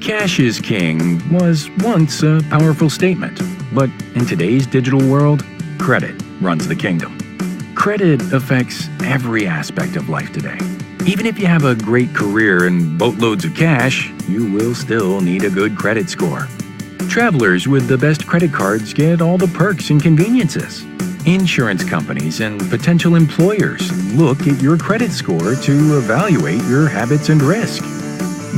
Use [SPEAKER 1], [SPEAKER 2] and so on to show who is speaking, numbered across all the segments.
[SPEAKER 1] Cash is king was once a powerful statement, but in today's digital world, credit runs the kingdom. Credit affects every aspect of life today. Even if you have a great career and boatloads of cash, you will still need a good credit score. Travelers with the best credit cards get all the perks and conveniences. Insurance companies and potential employers look at your credit score to evaluate your habits and risk.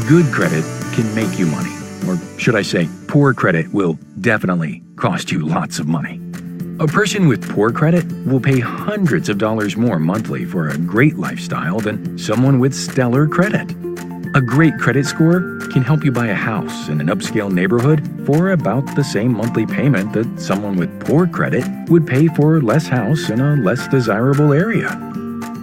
[SPEAKER 1] Good credit can make you money, or should I say, poor credit will definitely cost you lots of money. A person with poor credit will pay hundreds of dollars more monthly for a great lifestyle than someone with stellar credit. A great credit score can help you buy a house in an upscale neighborhood for about the same monthly payment that someone with poor credit would pay for less house in a less desirable area.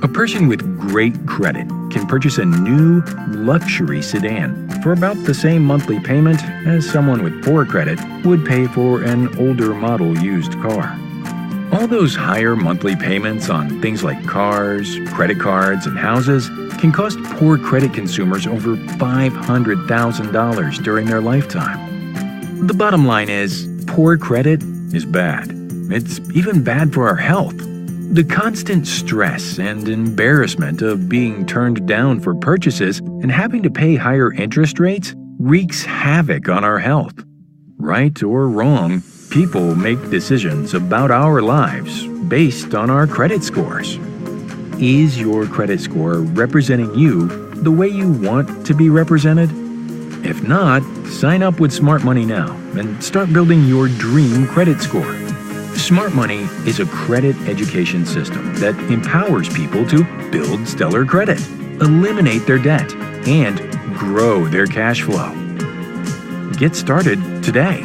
[SPEAKER 1] A person with great credit can purchase a new luxury sedan for about the same monthly payment as someone with poor credit would pay for an older model used car. All those higher monthly payments on things like cars, credit cards, and houses can cost poor credit consumers over $500,000 during their lifetime. The bottom line is, poor credit is bad. It's even bad for our health. The constant stress and embarrassment of being turned down for purchases and having to pay higher interest rates wreaks havoc on our health. Right or wrong, people make decisions about our lives based on our credit scores. Is your credit score representing you the way you want to be represented? If not, sign up with Smart Money now and start building your dream credit score. Smart Money is a credit education system that empowers people to build stellar credit, eliminate their debt, and grow their cash flow. Get started today.